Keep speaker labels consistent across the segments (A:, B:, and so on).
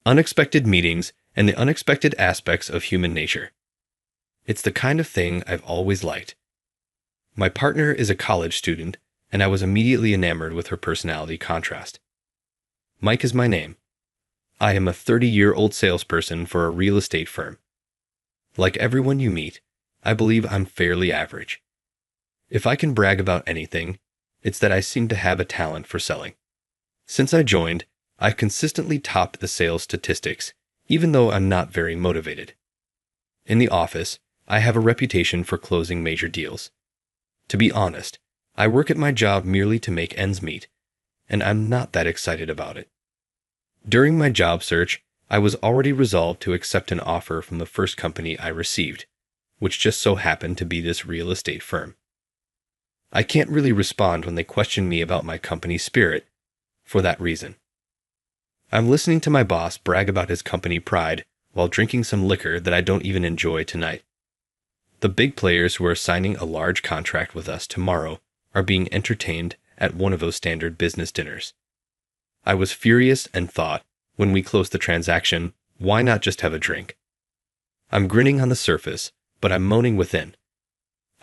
A: unexpected meetings, and the unexpected aspects of human nature. It's the kind of thing I've always liked. My partner is a college student, and I was immediately enamored with her personality contrast. Mike is my name. I am a 30-year-old salesperson for a real estate firm. Like everyone you meet, I believe I'm fairly average. If I can brag about anything, it's that I seem to have a talent for selling. Since I joined, I've consistently topped the sales statistics, even though I'm not very motivated. In the office, I have a reputation for closing major deals. To be honest, I work at my job merely to make ends meet, and I'm not that excited about it. During my job search, I was already resolved to accept an offer from the first company I received, which just so happened to be this real estate firm. I can't really respond when they question me about my company's spirit, for that reason. I'm listening to my boss brag about his company pride while drinking some liquor that I don't even enjoy tonight. The big players who are signing a large contract with us tomorrow are being entertained at one of those standard business dinners. I was furious and thought, when we closed the transaction, why not just have a drink? I'm grinning on the surface, but I'm moaning within.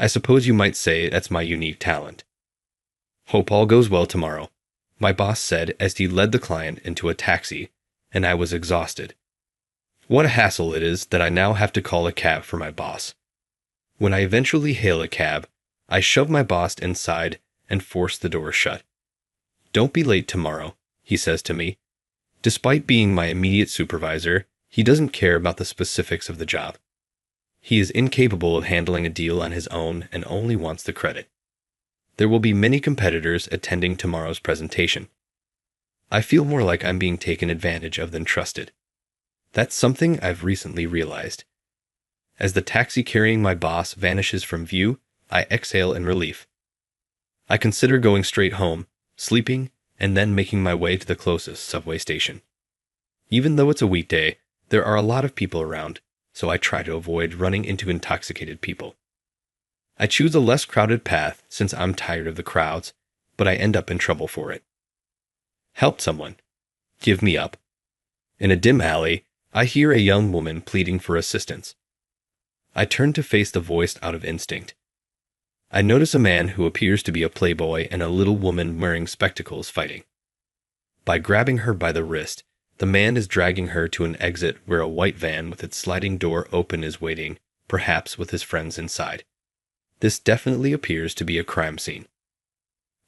A: I suppose you might say that's my unique talent. Hope all goes well tomorrow, my boss said as he led the client into a taxi, and I was exhausted. What a hassle it is that I now have to call a cab for my boss. When I eventually hail a cab, I shove my boss inside and force the door shut. Don't be late tomorrow, he says to me. Despite being my immediate supervisor, he doesn't care about the specifics of the job. He is incapable of handling a deal on his own and only wants the credit. There will be many competitors attending tomorrow's presentation. I feel more like I'm being taken advantage of than trusted. That's something I've recently realized. As the taxi carrying my boss vanishes from view, I exhale in relief. I consider going straight home, sleeping, and then making my way to the closest subway station. Even though it's a weekday, there are a lot of people around, so I try to avoid running into intoxicated people. I choose a less crowded path since I'm tired of the crowds, but I end up in trouble for it. Help someone. Give me up. In a dim alley, I hear a young woman pleading for assistance. I turn to face the voice out of instinct. I notice a man who appears to be a playboy and a little woman wearing spectacles fighting. By grabbing her by the wrist, the man is dragging her to an exit where a white van with its sliding door open is waiting, perhaps with his friends inside. This definitely appears to be a crime scene.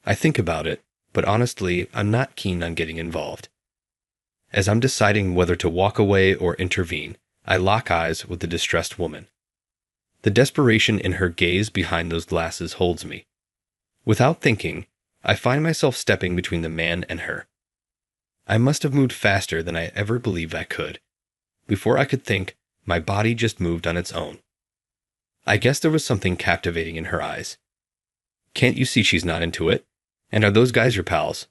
A: I think about it, but honestly, I'm not keen on getting involved. As I'm deciding whether to walk away or intervene, I lock eyes with the distressed woman. The desperation in her gaze behind those glasses holds me. Without thinking, I find myself stepping between the man and her. I must have moved faster than I ever believed I could. Before I could think, my body just moved on its own. I guess there was something captivating in her eyes. Can't you see she's not into it? And are those guys your pals?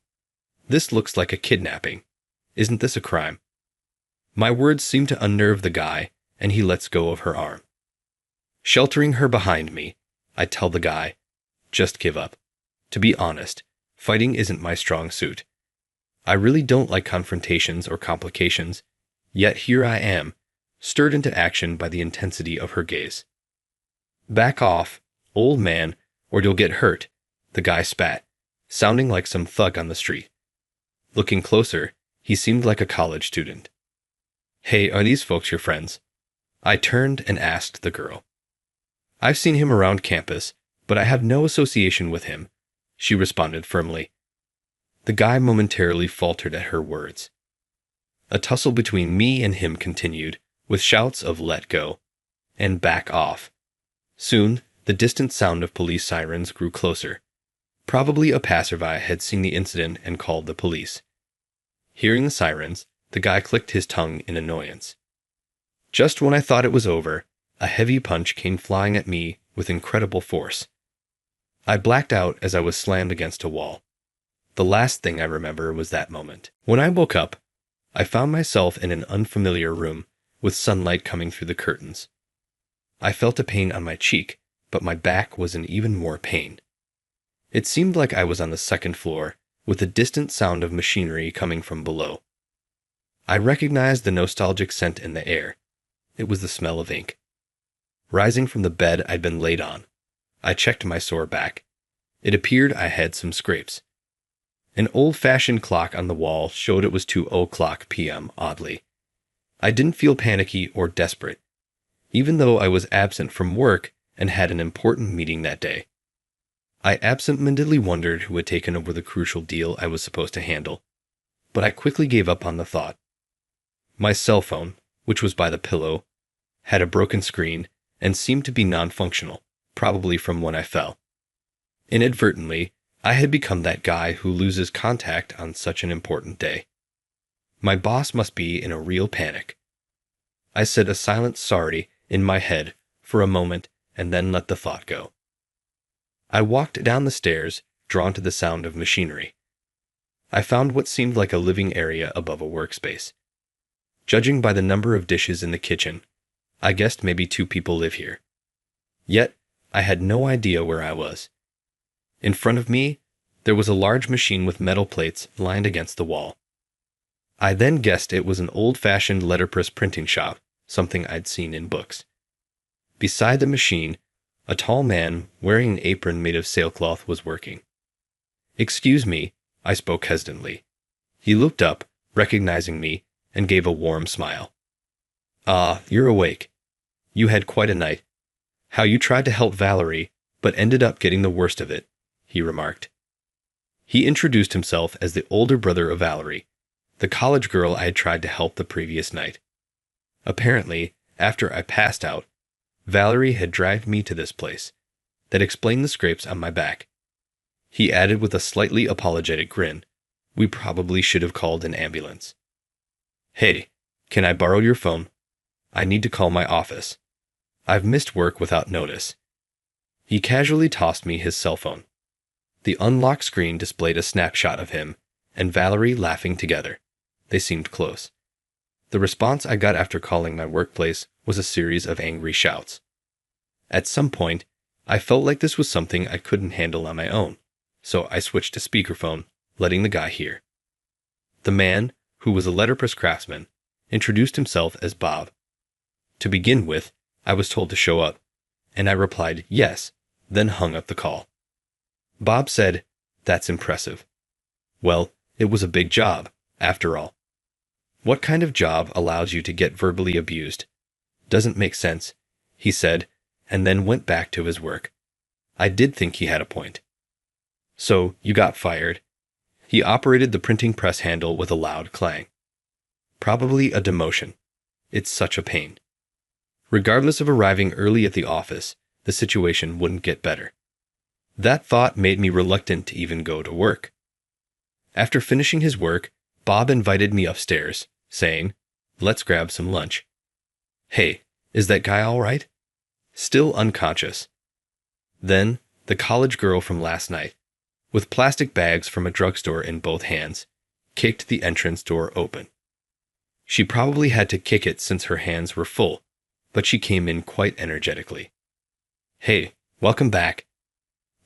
A: This looks like a kidnapping. Isn't this a crime? My words seem to unnerve the guy, and he lets go of her arm. Sheltering her behind me, I tell the guy, just give up. To be honest, fighting isn't my strong suit. I really don't like confrontations or complications, yet here I am, stirred into action by the intensity of her gaze. Back off, old man, or you'll get hurt, the guy spat, sounding like some thug on the street. Looking closer, he seemed like a college student. Hey, are these folks your friends? I turned and asked the girl. I've seen him around campus, but I have no association with him, she responded firmly. The guy momentarily faltered at her words. A tussle between me and him continued, with shouts of let go and back off. Soon, the distant sound of police sirens grew closer. Probably a passerby had seen the incident and called the police. Hearing the sirens, the guy clicked his tongue in annoyance. Just when I thought it was over, a heavy punch came flying at me with incredible force. I blacked out as I was slammed against a wall. The last thing I remember was that moment. When I woke up, I found myself in an unfamiliar room with sunlight coming through the curtains. I felt a pain on my cheek, but my back was in even more pain. It seemed like I was on the second floor, with a distant sound of machinery coming from below. I recognized the nostalgic scent in the air. It was the smell of ink. Rising from the bed I'd been laid on, I checked my sore back. It appeared I had some scrapes. An old-fashioned clock on the wall showed it was 2:00 p.m., oddly. I didn't feel panicky or desperate, even though I was absent from work and had an important meeting that day. I absent-mindedly wondered who had taken over the crucial deal I was supposed to handle, but I quickly gave up on the thought. My cell phone, which was by the pillow, had a broken screen and seemed to be non-functional, probably from when I fell. Inadvertently, I had become that guy who loses contact on such an important day. My boss must be in a real panic. I said a silent sorry in my head for a moment and then let the thought go. I walked down the stairs, drawn to the sound of machinery. I found what seemed like a living area above a workspace. Judging by the number of dishes in the kitchen, I guessed maybe 2 people live here. Yet, I had no idea where I was. In front of me, there was a large machine with metal plates lined against the wall. I then guessed it was an old-fashioned letterpress printing shop, something I'd seen in books. Beside the machine, a tall man wearing an apron made of sailcloth was working. "Excuse me," I spoke hesitantly. He looked up, recognizing me, and gave a warm smile. "Ah, you're awake. You had quite a night. How you tried to help Valerie, but ended up getting the worst of it," he remarked. He introduced himself as the older brother of Valerie, the college girl I had tried to help the previous night. Apparently, after I passed out, Valerie had dragged me to this place. That explained the scrapes on my back. He added with a slightly apologetic grin, "We probably should have called an ambulance." "Hey, can I borrow your phone? I need to call my office. I've missed work without notice." He casually tossed me his cell phone. The unlocked screen displayed a snapshot of him and Valerie laughing together. They seemed close. The response I got after calling my workplace was a series of angry shouts. At some point, I felt like this was something I couldn't handle on my own, so I switched to speakerphone, letting the guy hear. The man, who was a letterpress craftsman, introduced himself as Bob. To begin with, I was told to show up, and I replied yes, then hung up the call. Bob said, "That's impressive." Well, it was a big job, after all. "What kind of job allows you to get verbally abused? Doesn't make sense," he said, and then went back to his work. I did think he had a point. "So, you got fired." He operated the printing press handle with a loud clang. "Probably a demotion. It's such a pain." Regardless of arriving early at the office, the situation wouldn't get better. That thought made me reluctant to even go to work. After finishing his work, Bob invited me upstairs, saying, "Let's grab some lunch." "Hey, is that guy all right?" Still unconscious. Then, the college girl from last night, with plastic bags from a drugstore in both hands, kicked the entrance door open. She probably had to kick it since her hands were full, but she came in quite energetically. "Hey, welcome back.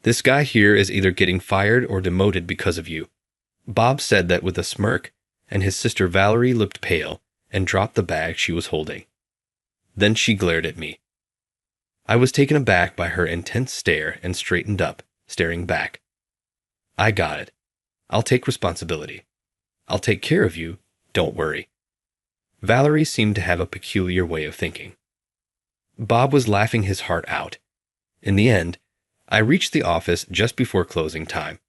A: This guy here is either getting fired or demoted because of you." Bob said that with a smirk, and his sister Valerie looked pale and dropped the bag she was holding. Then she glared at me. I was taken aback by her intense stare and straightened up, staring back. "I got it. I'll take responsibility. I'll take care of you, don't worry." Valerie seemed to have a peculiar way of thinking. Bob was laughing his heart out. In the end, I reached the office just before closing time.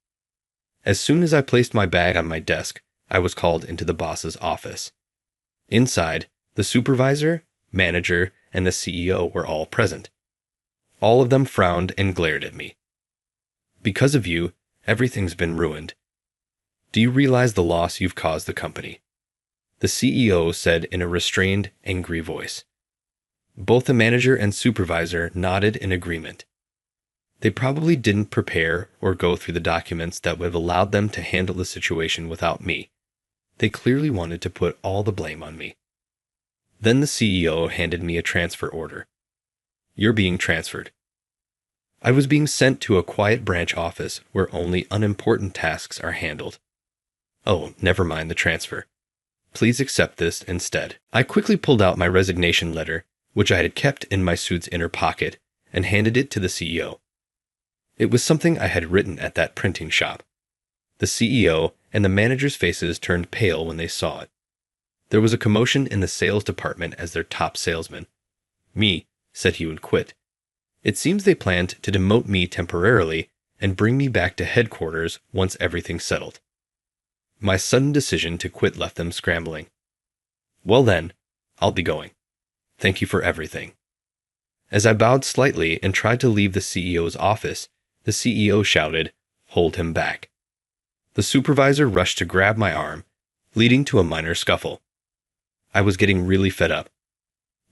A: As soon as I placed my bag on my desk, I was called into the boss's office. Inside, the supervisor, manager, and the CEO were all present. All of them frowned and glared at me. "Because of you, everything's been ruined. Do you realize the loss you've caused the company?" The CEO said in a restrained, angry voice. Both the manager and supervisor nodded in agreement. They probably didn't prepare or go through the documents that would have allowed them to handle the situation without me. They clearly wanted to put all the blame on me. Then the CEO handed me a transfer order. "You're being transferred." I was being sent to a quiet branch office where only unimportant tasks are handled. Oh, never mind the transfer. Please accept this instead. I quickly pulled out my resignation letter, which I had kept in my suit's inner pocket, and handed it to the CEO. It was something I had written at that printing shop. The CEO and the manager's faces turned pale when they saw it. There was a commotion in the sales department as their top salesman. Me said he would quit. It seems they planned to demote me temporarily and bring me back to headquarters once everything settled. My sudden decision to quit left them scrambling. Well then, I'll be going. Thank you for everything. As I bowed slightly and tried to leave the CEO's office, the CEO shouted, "Hold him back." The supervisor rushed to grab my arm, leading to a minor scuffle. I was getting really fed up.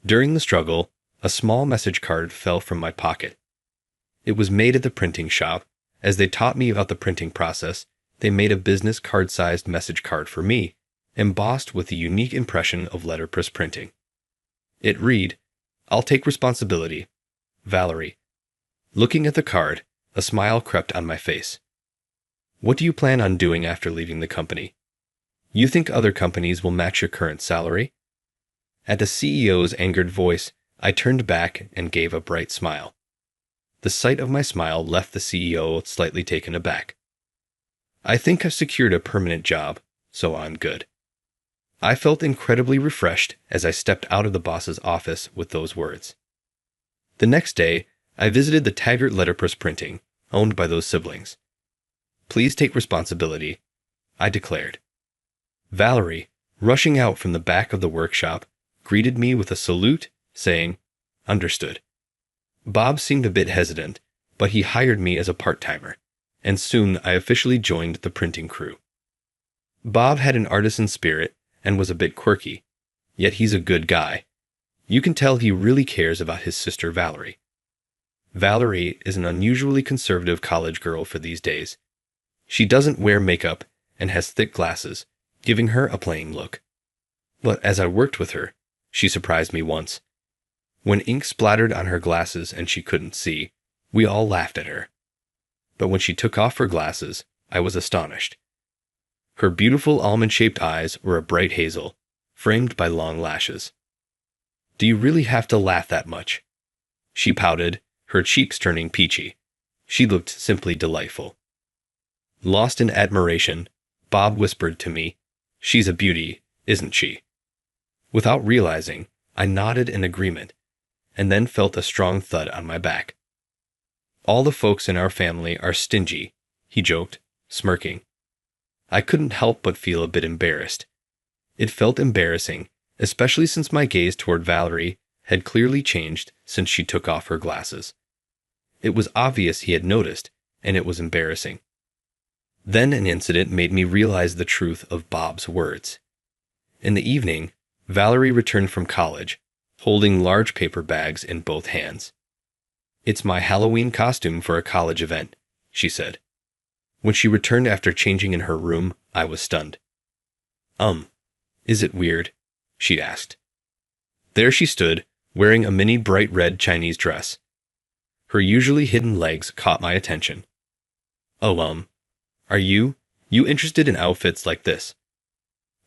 A: During the struggle, a small message card fell from my pocket. It was made at the printing shop. As they taught me about the printing process, they made a business card-sized message card for me, embossed with the unique impression of letterpress printing. It read, "I'll take responsibility. Valerie." Looking at the card, a smile crept on my face. "What do you plan on doing after leaving the company? You think other companies will match your current salary?" At the CEO's angered voice, I turned back and gave a bright smile. The sight of my smile left the CEO slightly taken aback. "I think I've secured a permanent job, so I'm good." I felt incredibly refreshed as I stepped out of the boss's office with those words. The next day, I visited the Taggart Letterpress Printing, owned by those siblings. "Please take responsibility," I declared. Valerie, rushing out from the back of the workshop, greeted me with a salute, saying, "Understood." Bob seemed a bit hesitant, but he hired me as a part-timer, and soon I officially joined the printing crew. Bob had an artisan spirit and was a bit quirky, yet he's a good guy. You can tell he really cares about his sister Valerie. Valerie is an unusually conservative college girl for these days. She doesn't wear makeup and has thick glasses, giving her a plain look. But as I worked with her, she surprised me once. When ink splattered on her glasses and she couldn't see, we all laughed at her. But when she took off her glasses, I was astonished. Her beautiful almond-shaped eyes were a bright hazel, framed by long lashes. "Do you really have to laugh that much?" She pouted, her cheeks turning peachy. She looked simply delightful. Lost in admiration, Bob whispered to me, "She's a beauty, isn't she?" Without realizing, I nodded in agreement, and then felt a strong thud on my back. "All the folks in our family are stingy," he joked, smirking. I couldn't help but feel a bit embarrassed. It felt embarrassing, especially since my gaze toward Valerie had clearly changed since she took off her glasses. It was obvious he had noticed, and it was embarrassing. Then an incident made me realize the truth of Bob's words. In the evening, Valerie returned from college, holding large paper bags in both hands. "It's my Halloween costume for a college event," she said. When she returned after changing in her room, I was stunned. Is it weird?" she asked. There she stood, wearing a mini bright red Chinese dress. Her usually hidden legs caught my attention. "Oh, are you interested in outfits like this?"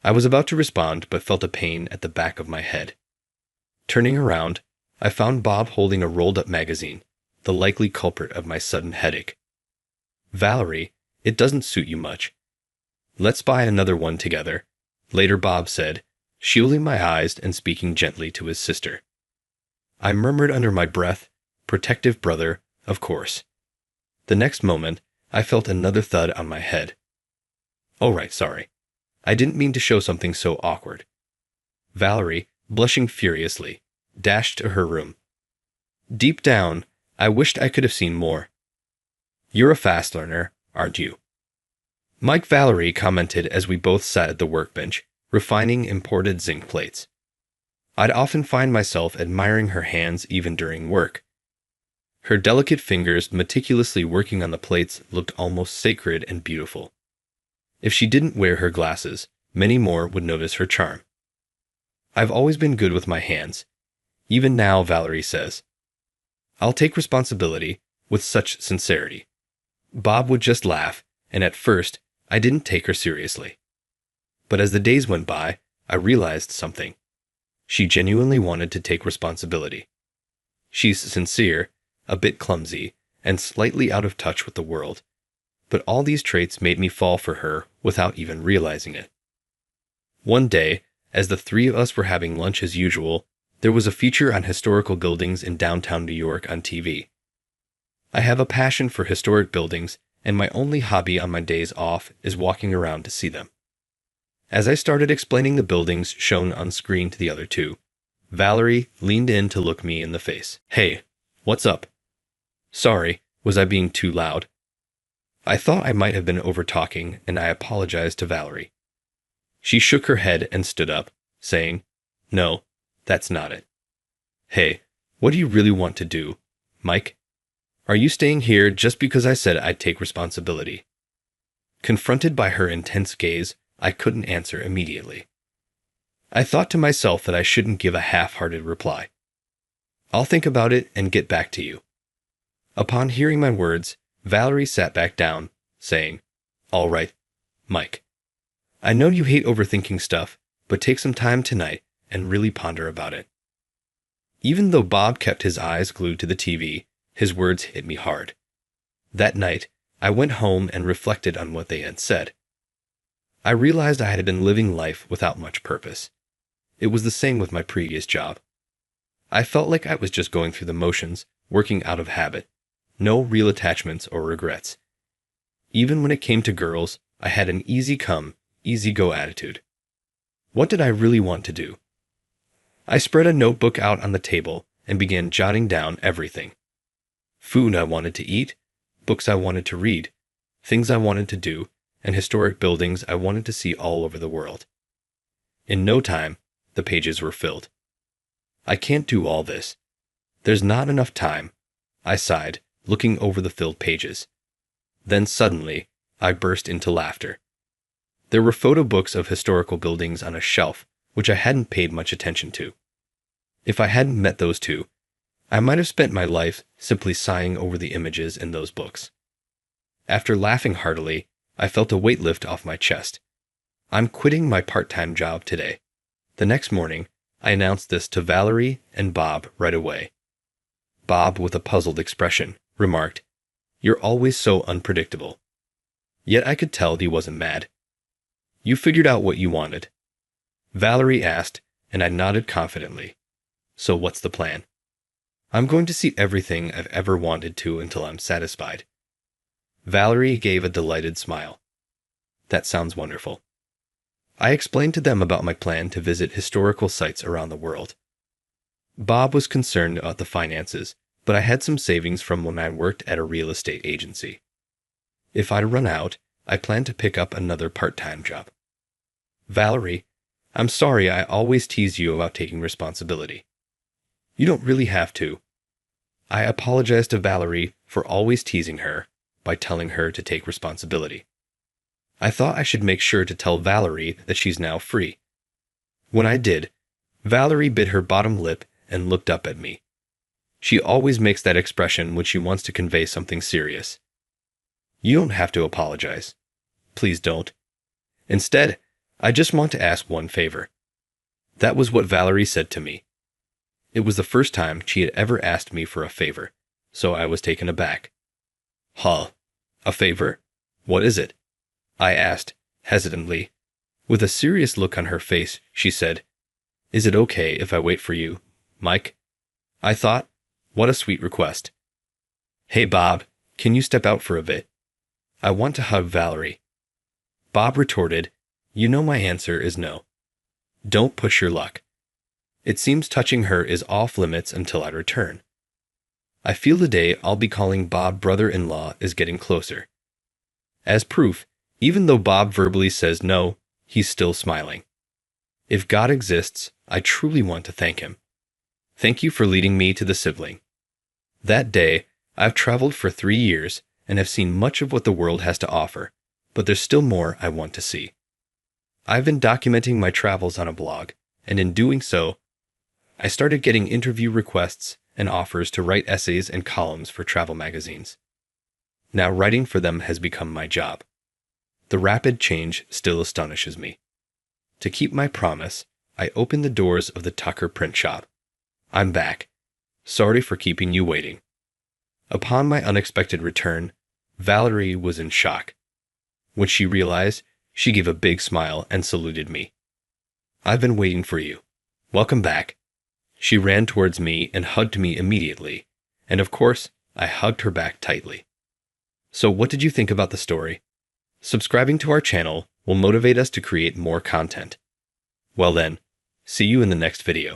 A: I was about to respond but felt a pain at the back of my head. Turning around, I found Bob holding a rolled-up magazine, the likely culprit of my sudden headache. "Valerie, it doesn't suit you much." "Let's buy another one together," later Bob said, shielding my eyes and speaking gently to his sister. I murmured under my breath, "Protective brother, of course." The next moment, I felt another thud on my head. "Oh right, sorry. I didn't mean to show something so awkward." Valerie, blushing furiously, dashed to her room. Deep down, I wished I could have seen more. "You're a fast learner, aren't you?" Mike Valerie commented as we both sat at the workbench, refining imported zinc plates. I'd often find myself admiring her hands even during work. Her delicate fingers meticulously working on the plates looked almost sacred and beautiful. If she didn't wear her glasses, many more would notice her charm. "I've always been good with my hands. Even now," Valerie says. "I'll take responsibility," with such sincerity. Bob would just laugh, and at first, I didn't take her seriously. But as the days went by, I realized something. She genuinely wanted to take responsibility. She's sincere, a bit clumsy, and slightly out of touch with the world. But all these traits made me fall for her without even realizing it. One day, as the three of us were having lunch as usual, there was a feature on historical buildings in downtown New York on TV. I have a passion for historic buildings, and my only hobby on my days off is walking around to see them. As I started explaining the buildings shown on screen to the other two, Valerie leaned in to look me in the face. "Hey, what's up?" "Sorry, was I being too loud?" I thought I might have been over-talking, and I apologized to Valerie. She shook her head and stood up, saying, "No, that's not it." "Hey, what do you really want to do, Mike? Are you staying here just because I said I'd take responsibility?" Confronted by her intense gaze, I couldn't answer immediately. I thought to myself that I shouldn't give a half-hearted reply. "I'll think about it and get back to you." Upon hearing my words, Valerie sat back down, saying, "All right, Mike. I know you hate overthinking stuff, but take some time tonight and really ponder about it." Even though Bob kept his eyes glued to the TV, his words hit me hard. That night, I went home and reflected on what they had said. I realized I had been living life without much purpose. It was the same with my previous job. I felt like I was just going through the motions, working out of habit. No real attachments or regrets. Even when it came to girls, I had an easy come, easy go attitude. What did I really want to do? I spread a notebook out on the table and began jotting down everything. Food I wanted to eat, books I wanted to read, things I wanted to do, and historic buildings I wanted to see all over the world. In no time, the pages were filled. I can't do all this. There's not enough time, I sighed, looking over the filled pages. Then suddenly, I burst into laughter. There were photo books of historical buildings on a shelf, which I hadn't paid much attention to. If I hadn't met those two, I might have spent my life simply sighing over the images in those books. After laughing heartily, I felt a weight lift off my chest. I'm quitting my part-time job today. The next morning, I announced this to Valerie and Bob right away. Bob, with a puzzled expression, remarked, "You're always so unpredictable." Yet I could tell he wasn't mad. "You figured out what you wanted?" Valerie asked, and I nodded confidently. "So what's the plan?" "I'm going to see everything I've ever wanted to until I'm satisfied." Valerie gave a delighted smile. "That sounds wonderful." I explained to them about my plan to visit historical sites around the world. Bob was concerned about the finances, but I had some savings from when I worked at a real estate agency. If I'd run out, I planned to pick up another part-time job. "Valerie, I'm sorry I always tease you about taking responsibility." "You don't really have to." I apologized to Valerie for always teasing her by telling her to take responsibility. I thought I should make sure to tell Valerie that she's now free. When I did, Valerie bit her bottom lip and looked up at me. She always makes that expression when she wants to convey something serious. "You don't have to apologize. Please don't. Instead, I just want to ask one favor." That was what Valerie said to me. It was the first time she had ever asked me for a favor, so I was taken aback. "Huh? A favor? What is it?" I asked, hesitantly. With a serious look on her face, she said, "Is it okay if I wait for you, Mike?" I thought, what a sweet request. "Hey, Bob, can you step out for a bit? I want to hug Valerie." Bob retorted, "You know my answer is no. Don't push your luck. It seems touching her is off limits until I return. I feel the day I'll be calling Bob brother-in-law is getting closer." As proof, even though Bob verbally says no, he's still smiling. If God exists, I truly want to thank him. Thank you for leading me to the sibling. That day, I've traveled for 3 years and have seen much of what the world has to offer, but there's still more I want to see. I've been documenting my travels on a blog, and in doing so, I started getting interview requests and offers to write essays and columns for travel magazines. Now writing for them has become my job. The rapid change still astonishes me. To keep my promise, I opened the doors of the Tucker print shop. I'm back. Sorry for keeping you waiting. Upon my unexpected return, Valerie was in shock. When she realized, she gave a big smile and saluted me. I've been waiting for you. Welcome back. She ran towards me and hugged me immediately, and of course, I hugged her back tightly. So what did you think about the story? Subscribing to our channel will motivate us to create more content. Well then, see you in the next video.